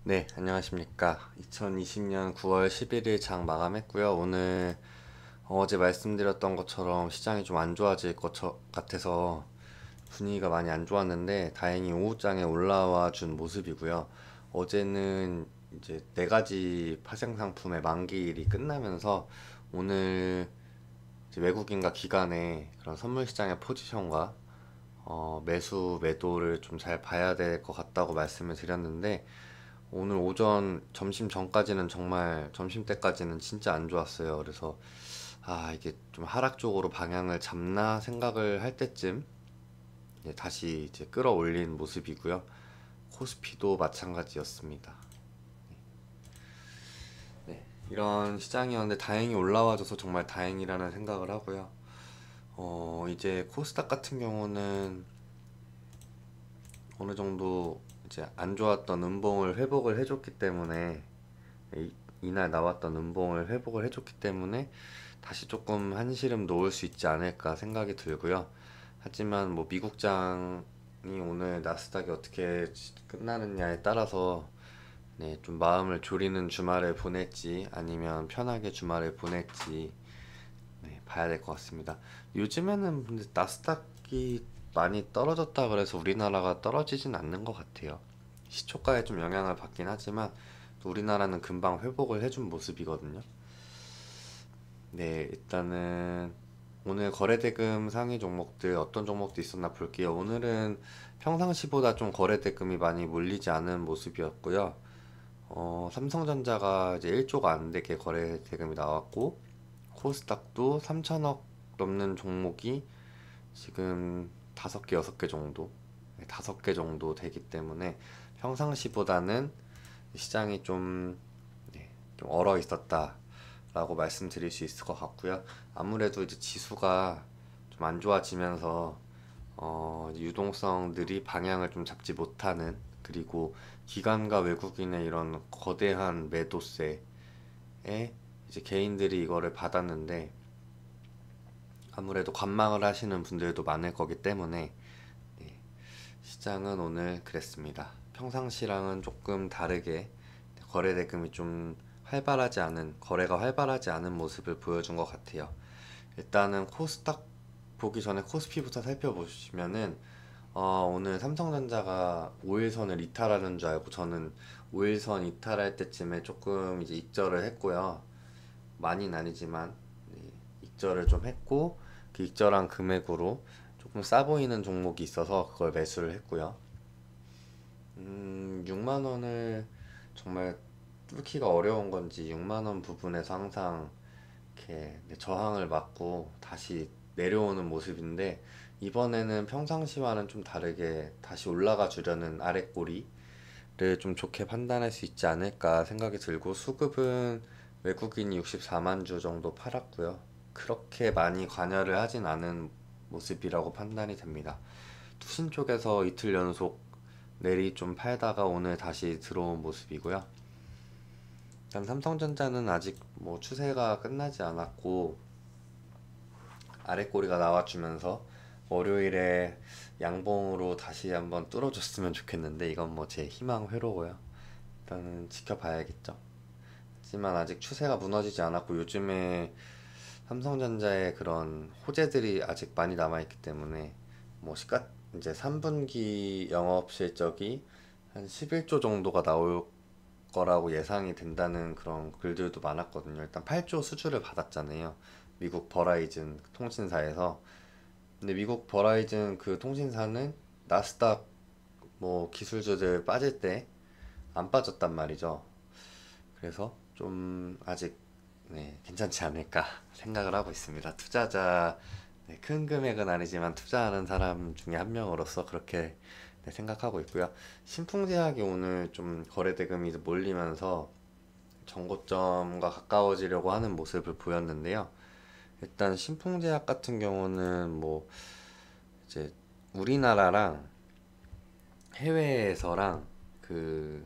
네, 안녕하십니까. 2020년 9월 11일 장 마감했고요. 오늘 어제 말씀드렸던 것처럼 시장이 좀 안 좋아질 것 같아서 분위기가 많이 안 좋았는데 다행히 오후장에 올라와 준 모습이고요. 어제는 이제 네 가지 파생 상품의 만기일이 끝나면서 오늘 이제 외국인과 기관의 그런 선물 시장의 포지션과 매수 매도를 좀 잘 봐야 될 것 같다고 말씀을 드렸는데 오늘 오전 점심 전까지는 정말 점심 때까지는 진짜 안 좋았어요. 그래서 이게 좀 하락 쪽으로 방향을 잡나 생각을 할 때쯤 이제 다시 이제 끌어올린 모습이고요. 코스피도 마찬가지였습니다. 네, 이런 시장이었는데 다행히 올라와줘서 정말 다행이라는 생각을 하고요. 이제 코스닥 같은 경우는 어느 정도 이제 안 좋았던 음봉을 회복을 해줬기 때문에 이날 나왔던 음봉을 회복을 해줬기 때문에 다시 조금 한시름 놓을 수 있지 않을까 생각이 들고요. 하지만 뭐 미국장이 오늘 나스닥이 어떻게 끝나느냐에 따라서 네, 좀 마음을 졸이는 주말을 보낼지 아니면 편하게 주말을 보낼지 네, 봐야 될 것 같습니다. 요즘에는 근데 나스닥이 많이 떨어졌다 그래서 우리나라가 떨어지진 않는 것 같아요. 시초가에 좀 영향을 받긴 하지만 또 우리나라는 금방 회복을 해준 모습이거든요. 네, 일단은 오늘 거래대금 상위 종목들 어떤 종목도 있었나 볼게요. 오늘은 평상시보다 좀 거래대금이 많이 몰리지 않은 모습이었고요. 삼성전자가 이제 1조가 안 되게 거래대금이 나왔고, 코스닥도 3천억 넘는 종목이 지금 5개, 6개 정도, 5개 정도 되기 때문에 평상시보다는 시장이 좀 얼어 있었다라고 말씀드릴 수 있을 것 같고요. 아무래도 이제 지수가 좀 안 좋아지면서 유동성들이 방향을 좀 잡지 못하는 그리고 기관과 외국인의 이런 거대한 매도세에 이제 개인들이 이거를 받았는데 아무래도 관망을 하시는 분들도 많을 거기 때문에 네, 시장은 오늘 그랬습니다. 평상시랑은 조금 다르게 거래대금이 좀 활발하지 않은, 거래가 활발하지 않은 모습을 보여준 것 같아요. 일단은 코스닥 보기 전에 코스피부터 살펴보시면은 오늘 삼성전자가 5일선을 이탈하는 줄 알고 저는 5일선 이탈할 때쯤에 조금 이제 익절을 했고요. 많이는 아니지만 네, 익절을 좀 했고 그 익절한 금액으로 조금 싸 보이는 종목이 있어서 그걸 매수를 했고요. 6만 원을 정말 뚫기가 어려운 건지 6만 원 부분에서 항상 이렇게 저항을 맞고 다시 내려오는 모습인데 이번에는 평상시와는 좀 다르게 다시 올라가 주려는 아랫꼬리를 좀 좋게 판단할 수 있지 않을까 생각이 들고 수급은 외국인이 64만 주 정도 팔았고요. 그렇게 많이 관여를 하진 않은 모습이라고 판단이 됩니다. 투신 쪽에서 이틀 연속 내리 좀 팔다가 오늘 다시 들어온 모습이고요. 일단 삼성전자는 아직 뭐 추세가 끝나지 않았고 아래 꼬리가 나와주면서 월요일에 양봉으로 다시 한번 뚫어줬으면 좋겠는데 이건 뭐 제 희망 회로고요. 일단은 지켜봐야겠죠. 하지만 아직 추세가 무너지지 않았고 요즘에 삼성전자의 그런 호재들이 아직 많이 남아있기 때문에 뭐 시가 이제 3분기 영업 실적이 한 11조 정도가 나올 거라고 예상이 된다는 그런 글들도 많았거든요. 일단 8조 수주를 받았잖아요. 미국 버라이즌 통신사에서. 근데 미국 버라이즌 그 통신사는 나스닥 뭐 기술주들 빠질 때 안 빠졌단 말이죠. 그래서 좀 아직 네, 괜찮지 않을까 생각을 하고 있습니다. 투자자 네, 큰 금액은 아니지만 투자하는 사람 중에 한 명으로서 그렇게 네, 생각하고 있고요. 신풍제약이 오늘 좀 거래대금이 몰리면서 정고점과 가까워지려고 하는 모습을 보였는데요. 일단 신풍제약 같은 경우는 뭐 이제 우리나라랑 해외에서랑 그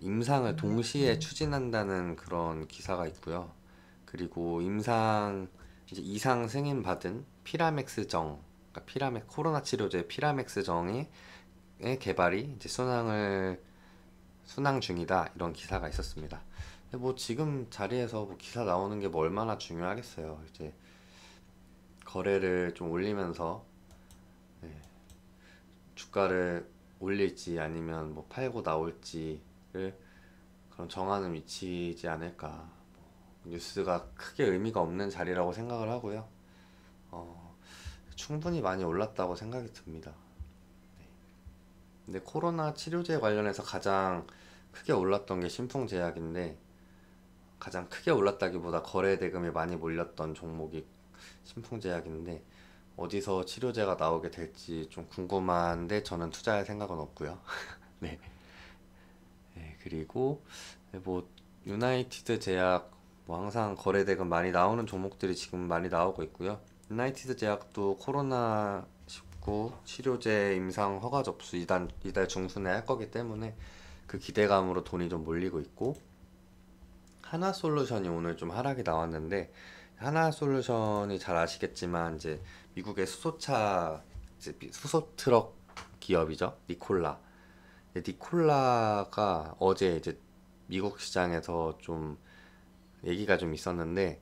임상을 동시에 추진한다는 그런 기사가 있고요. 그리고 이제 이상 승인 받은 피라맥스정, 그러니까 피라맥 코로나 치료제 피라맥스정의 개발이 이제 순항 중이다 이런 기사가 있었습니다. 근데 뭐 지금 자리에서 뭐 기사 나오는 게 뭐 얼마나 중요하겠어요. 이제 거래를 좀 올리면서 주가를 올릴지 아니면 뭐 팔고 나올지를 그런 정하는 위치이지 않을까. 뉴스가 크게 의미가 없는 자리라고 생각을 하고요. 충분히 많이 올랐다고 생각이 듭니다. 근데 코로나 치료제 관련해서 가장 크게 올랐던 게 신풍제약인데, 가장 크게 올랐다기보다 거래 대금이 많이 몰렸던 종목이 신풍제약인데, 어디서 치료제가 나오게 될지 좀 궁금한데 저는 투자할 생각은 없고요. 네. 네, 그리고 뭐 유나이티드 제약 뭐 항상 거래 대금 많이 나오는 종목들이 지금 많이 나오고 있고요. 유나이티드 제약도 코로나19 치료제 임상 허가 접수 이달 중순에 할 거기 때문에 그 기대감으로 돈이 좀 몰리고 있고, 하나솔루션이 오늘 좀 하락이 나왔는데, 하나솔루션이 잘 아시겠지만 이제 미국의 수소차 이제 수소 트럭 기업이죠. 니콜라. 니콜라가 어제 이제 미국 시장에서 좀 얘기가 좀 있었는데,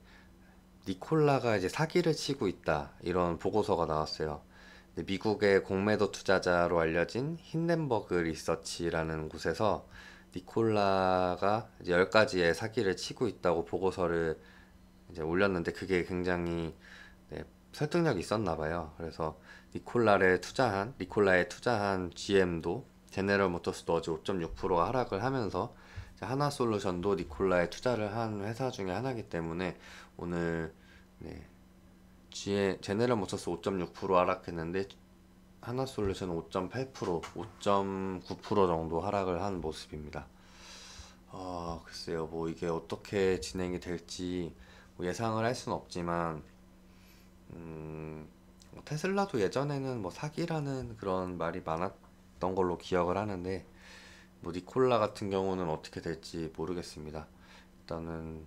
니콜라가 이제 사기를 치고 있다 이런 보고서가 나왔어요. 근데 미국의 공매도 투자자로 알려진 힌덴버그 리서치라는 곳에서 니콜라가 이제 10가지의 사기를 치고 있다고 보고서를 이제 올렸는데, 그게 굉장히 설득력이 있었나 봐요. 그래서 니콜라에 투자한 GM도, 제네럴 모터스도 어제 5.6% 하락을 하면서 하나솔루션도 니콜라에 투자를 한 회사 중에 하나이기 때문에 오늘 제네럴 모터스 5.6% 하락했는데 하나솔루션 5.8%, 5.9% 정도 하락을 한 모습입니다. 글쎄요, 뭐 이게 어떻게 진행이 될지 뭐 예상을 할 수는 없지만, 뭐 테슬라도 예전에는 뭐 사기라는 그런 말이 많았던 걸로 기억을 하는데, 뭐 니콜라 같은 경우는 어떻게 될지 모르겠습니다. 일단은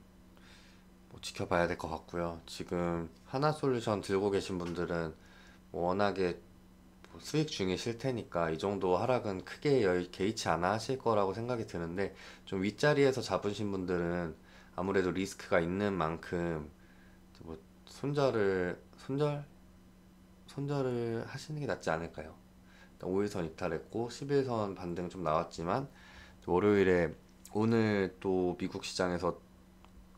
뭐 지켜봐야 될 것 같고요. 지금 하나솔루션 들고 계신 분들은 뭐 워낙에 뭐 수익 중이실 테니까 이 정도 하락은 크게 개의치 않아 하실 거라고 생각이 드는데, 좀 윗자리에서 잡으신 분들은 아무래도 리스크가 있는 만큼 뭐 손절을 하시는 게 낫지 않을까요? 5일선 이탈했고 11선 반등 좀 나왔지만, 월요일에 오늘 또 미국 시장에서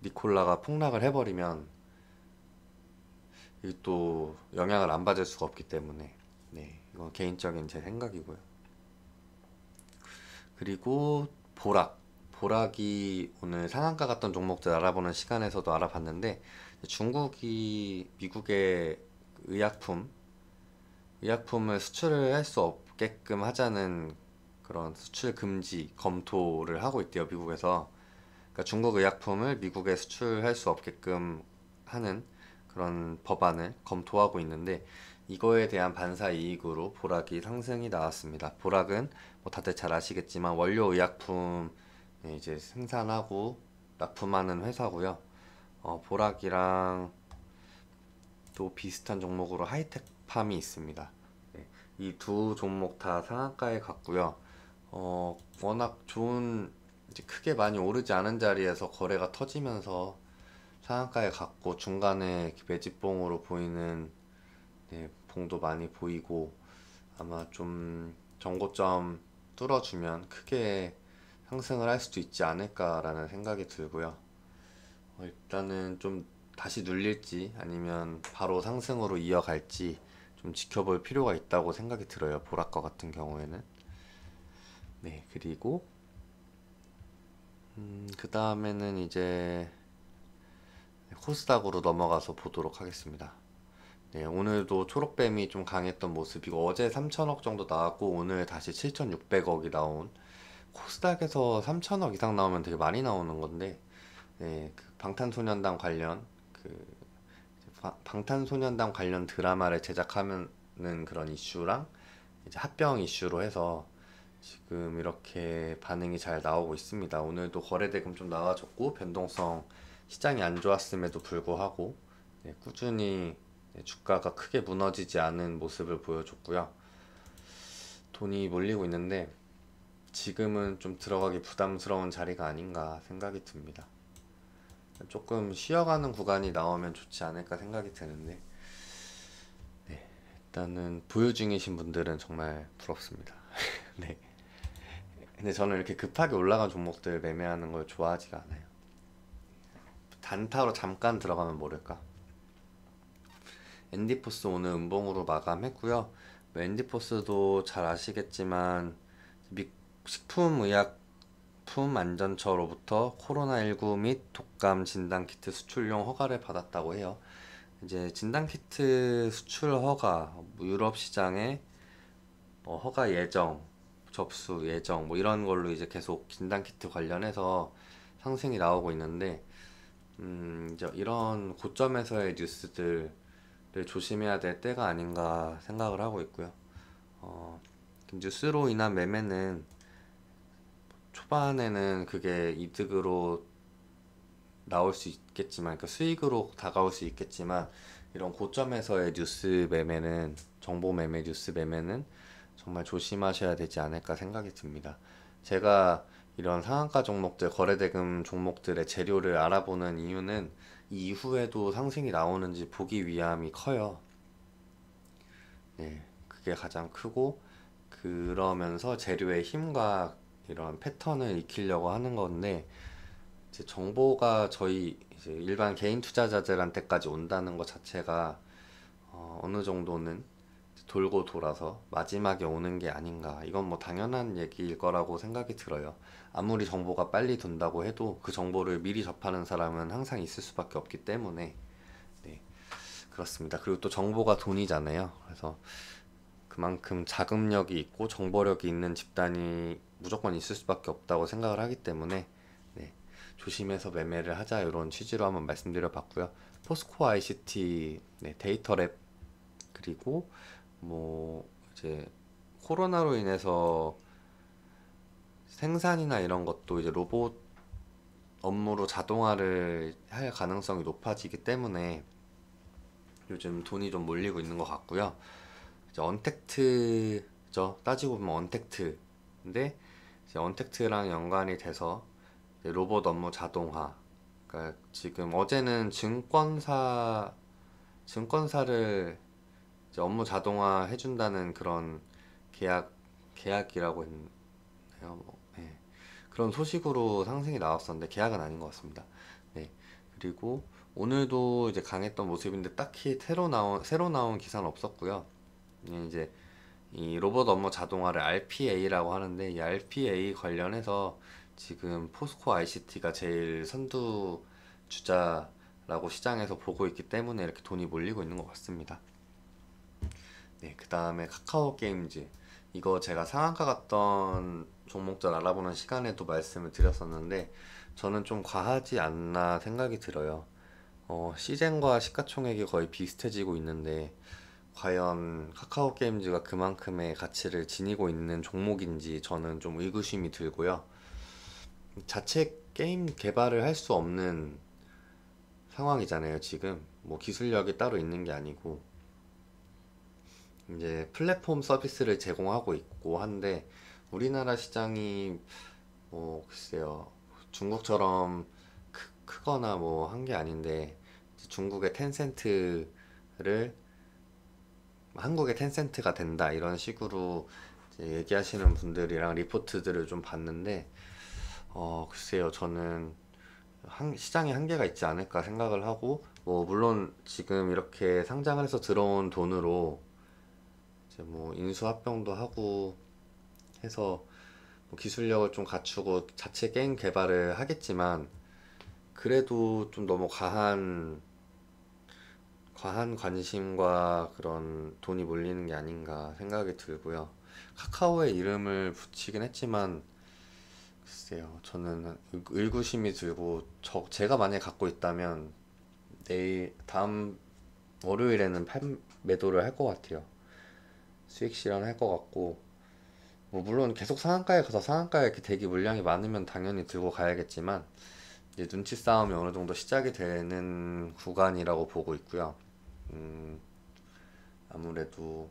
니콜라가 폭락을 해버리면 이게 또 영향을 안 받을 수가 없기 때문에, 이건 개인적인 제 생각이고요. 그리고 보락이 오늘 상한가 갔던 종목들 알아보는 시간에서도 알아봤는데, 중국이 미국의 의약품을 수출을 할 수 없게끔 하자는 그런 수출 금지 검토를 하고 있대요, 미국에서. 그러니까 중국 의약품을 미국에 수출할 수 없게끔 하는 그런 법안을 검토하고 있는데, 이거에 대한 반사 이익으로 보락이 상승이 나왔습니다. 보락은 뭐 다들 잘 아시겠지만 원료 의약품 이제 생산하고 납품하는 회사고요. 보락이랑 또 비슷한 종목으로 하이텍팜이 있습니다. 이 두 종목 다 상한가에 갔고요. 워낙 좋은, 이제 크게 많이 오르지 않은 자리에서 거래가 터지면서 상한가에 갔고, 중간에 매집봉으로 보이는 봉도 많이 보이고, 아마 좀 정고점 뚫어주면 크게 상승을 할 수도 있지 않을까라는 생각이 들고요. 일단은 좀 다시 눌릴지 아니면 바로 상승으로 이어갈지 좀 지켜볼 필요가 있다고 생각이 들어요, 보라과 같은 경우에는. 그리고 그 다음에는 이제 코스닥으로 넘어가서 보도록 하겠습니다. 오늘도 초록뱀이 좀 강했던 모습이고, 어제 3천억 정도 나왔고 오늘 다시 7,600억이 나온, 코스닥에서 3천억 이상 나오면 되게 많이 나오는 건데, 그 방탄소년단 관련 드라마를 제작하는 그런 이슈랑 이제 합병 이슈로 해서 지금 이렇게 반응이 잘 나오고 있습니다. 오늘도 거래대금 좀 나와줬고, 변동성 시장이 안 좋았음에도 불구하고 꾸준히 주가가 크게 무너지지 않은 모습을 보여줬고요. 돈이 몰리고 있는데, 지금은 좀 들어가기 부담스러운 자리가 아닌가 생각이 듭니다. 조금 쉬어가는 구간이 나오면 좋지 않을까 생각이 드는데, 네, 일단은 보유 중이신 분들은 정말 부럽습니다. 네. 근데 저는 이렇게 급하게 올라간 종목들 매매하는 걸 좋아하지가 않아요. 단타로 잠깐 들어가면 모를까. 앤디포스 오늘 음봉으로 마감했고요. 뭐 앤디포스도 잘 아시겠지만 식품의약품안전처로부터 코로나19 및 독감 진단키트 수출용 허가를 받았다고 해요. 이제 진단키트 수출 허가, 뭐 유럽 시장에 허가 예정, 접수 예정, 뭐 이런 걸로 이제 계속 진단키트 관련해서 상승이 나오고 있는데, 이제 이런 고점에서의 뉴스들을 조심해야 될 때가 아닌가 생각을 하고 있고요. 뉴스로 인한 매매는 초반에는 그게 이득으로 나올 수 있겠지만, 그러니까 수익으로 다가올 수 있겠지만, 이런 고점에서의 뉴스 매매는, 정보 매매, 뉴스 매매는 정말 조심하셔야 되지 않을까 생각이 듭니다. 제가 이런 상한가 종목들, 거래대금 종목들의 재료를 알아보는 이유는 이 이후에도 상승이 나오는지 보기 위함이 커요. 네, 그게 가장 크고, 그러면서 재료의 힘과 이런 패턴을 익히려고 하는 건데, 이제 정보가 저희 이제 일반 개인 투자자들한테까지 온다는 것 자체가 어느 정도는 돌고 돌아서 마지막에 오는 게 아닌가. 이건 뭐 당연한 얘기일 거라고 생각이 들어요. 아무리 정보가 빨리 돈다고 해도 그 정보를 미리 접하는 사람은 항상 있을 수밖에 없기 때문에, 네, 그렇습니다. 그리고 또 정보가 돈이잖아요. 그래서 그만큼 자금력이 있고 정보력이 있는 집단이 무조건 있을 수밖에 없다고 생각을 하기 때문에, 네, 조심해서 매매를 하자, 이런 취지로 한번 말씀드려 봤고요. 포스코 ICT, 네, 데이터랩, 그리고 뭐 이제 코로나로 인해서 생산이나 이런 것도 이제 로봇 업무로 자동화를 할 가능성이 높아지기 때문에 요즘 돈이 좀 몰리고 있는 것 같고요. 이제 언택트죠. 따지고 보면 언택트인데, 이제 언택트랑 연관이 돼서 이제 로봇 업무 자동화. 그러니까 지금 어제는 증권사를 이제 업무 자동화 해준다는 그런 계약 계약이라고 했네요. 뭐, 네. 그런 소식으로 상승이 나왔었는데 계약은 아닌 것 같습니다. 네. 그리고 오늘도 이제 강했던 모습인데 딱히 새로 나온 기사는 없었고요. 이제 이 로봇 업무 자동화를 RPA라고 하는데, 이 RPA 관련해서 지금 포스코 ICT가 제일 선두 주자라고 시장에서 보고 있기 때문에 이렇게 돈이 몰리고 있는 것 같습니다. 네, 그 다음에 카카오 게임즈. 이거 제가 상한가 갔던 종목들 알아보는 시간에도 말씀을 드렸었는데, 저는 좀 과하지 않나 생각이 들어요. 시젠과 시가총액이 거의 비슷해지고 있는데, 과연 카카오 게임즈가 그만큼의 가치를 지니고 있는 종목인지 저는 좀 의구심이 들고요. 자체 게임 개발을 할 수 없는 상황이잖아요, 지금. 뭐 기술력이 따로 있는 게 아니고, 이제 플랫폼 서비스를 제공하고 있고 한데, 우리나라 시장이 뭐 글쎄요, 중국처럼 크거나 뭐 한 게 아닌데, 중국의 텐센트를 한국의 텐센트가 된다, 이런 식으로 이제 얘기하시는 분들이랑 리포트들을 좀 봤는데, 글쎄요, 저는 시장에 한계가 있지 않을까 생각을 하고, 뭐 물론 지금 이렇게 상장을 해서 들어온 돈으로 이제 뭐 인수합병도 하고 해서 뭐 기술력을 좀 갖추고 자체 게임 개발을 하겠지만, 그래도 좀 너무 과한 관심과 그런 돈이 몰리는 게 아닌가 생각이 들고요. 카카오의 이름을 붙이긴 했지만, 글쎄요, 저는 의구심이 들고, 제가 만약에 갖고 있다면 다음 월요일에는 매도를 할 것 같아요. 수익 실현할 것 같고, 뭐 물론 계속 상한가에 가서 상한가에 이렇게 대기 물량이 많으면 당연히 들고 가야겠지만, 이제 눈치 싸움이 어느 정도 시작이 되는 구간이라고 보고 있고요. 음, 아무래도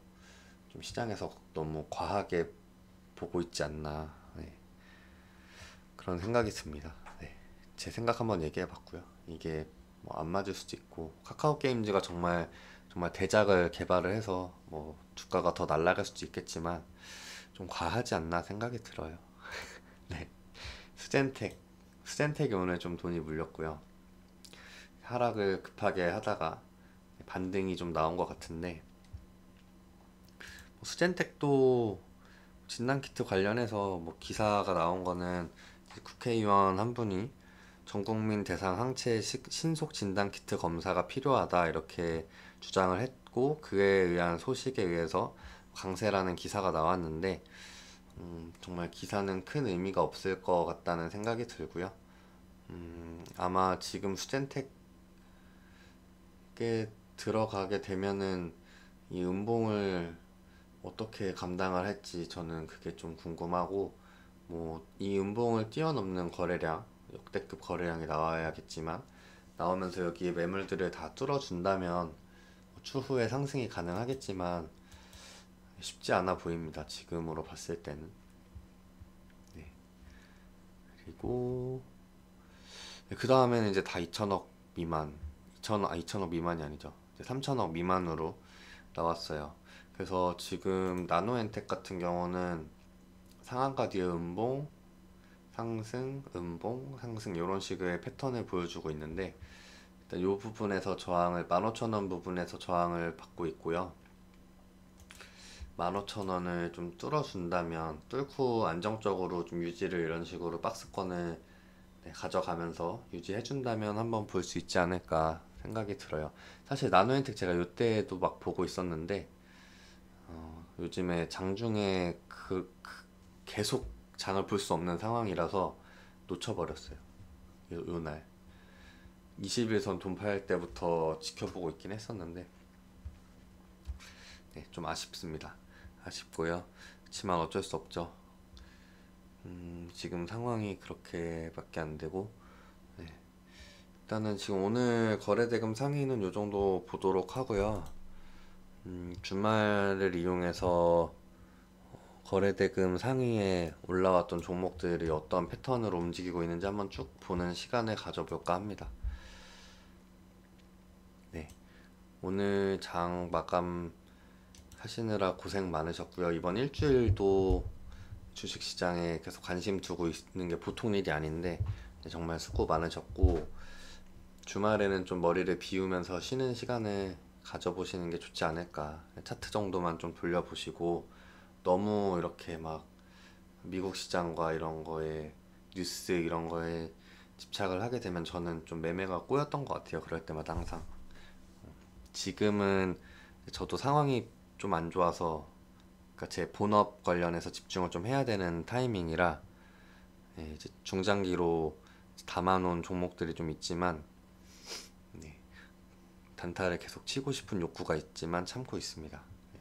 좀 시장에서 너무 과하게 보고 있지 않나. 네. 그런 생각이 듭니다. 네. 제 생각 한번 얘기해 봤고요. 이게 뭐 안 맞을 수도 있고 카카오 게임즈가 정말 정말 대작을 개발을 해서 뭐 주가가 더 날아갈 수도 있겠지만 좀 과하지 않나 생각이 들어요. 네. 수젠텍 수젠텍이 오늘 좀 돈이 물렸고요. 하락을 급하게 하다가 반등이 좀 나온 것 같은데 뭐 수젠텍도 진단키트 관련해서 뭐 기사가 나온 거는 국회의원 한 분이 전국민 대상 항체 신속 진단키트 검사가 필요하다 이렇게 주장을 했고 그에 의한 소식에 의해서 강세라는 기사가 나왔는데 정말 기사는 큰 의미가 없을 것 같다는 생각이 들고요. 아마 지금 수젠텍에 들어가게 되면은 이 음봉을 어떻게 감당을 할지 저는 그게 좀 궁금하고 뭐 이 음봉을 뛰어넘는 거래량 역대급 거래량이 나와야겠지만 나오면서 여기에 매물들을 다 뚫어준다면 추후에 상승이 가능하겠지만 쉽지 않아 보입니다. 지금으로 봤을 때는. 네. 그리고 그 다음에는 이제 다 2천억 미만 2천억 미만이 아니죠. 이제 3천억 미만으로 나왔어요. 그래서 지금 나노엔텍 같은 경우는 상한가 뒤에 음봉, 상승, 음봉, 상승 이런 식의 패턴을 보여주고 있는데 일단 이 부분에서 저항을 15,000원 부분에서 저항을 받고 있고요. 15,000원을 좀 뚫어준다면 뚫고 안정적으로 좀 유지를 이런 식으로 박스권을 가져가면서 유지해준다면 한번 볼 수 있지 않을까 생각이 들어요. 사실 나노엔텍 제가 이때도 막 보고 있었는데 요즘에 장중에 계속 장을 볼 수 없는 상황이라서 놓쳐버렸어요. 요날 20일선 돈 팔 때부터 지켜보고 있긴 했었는데 네, 좀 아쉽습니다. 아쉽고요. 그렇지만 어쩔 수 없죠. 지금 상황이 그렇게밖에 안 되고 네. 일단은 지금 오늘 거래대금 상위는 요 정도 보도록 하고요. 주말을 이용해서 거래대금 상위에 올라왔던 종목들이 어떤 패턴으로 움직이고 있는지 한번 쭉 보는 시간을 가져볼까 합니다. 네. 오늘 장 마감 하시느라 고생 많으셨고요. 이번 일주일도 주식시장에 계속 관심 두고 있는 게 보통 일이 아닌데 정말 수고 많으셨고 주말에는 좀 머리를 비우면서 쉬는 시간을 가져보시는 게 좋지 않을까. 차트 정도만 좀 돌려보시고 너무 이렇게 막 미국 시장과 이런 거에 뉴스 이런 거에 집착을 하게 되면 저는 좀 매매가 꼬였던 것 같아요. 그럴 때마다 항상. 지금은 저도 상황이 좀 안 좋아서 그러니까 제 본업 관련해서 집중을 좀 해야 되는 타이밍이라 이제 중장기로 담아놓은 종목들이 좀 있지만 네, 단타를 계속 치고 싶은 욕구가 있지만 참고 있습니다. 네,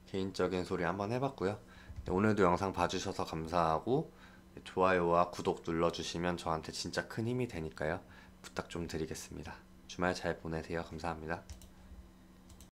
개인적인 소리 한번 해봤고요. 네, 오늘도 영상 봐주셔서 감사하고 네, 좋아요와 구독 눌러주시면 저한테 진짜 큰 힘이 되니까요. 부탁 좀 드리겠습니다. 주말 잘 보내세요. 감사합니다.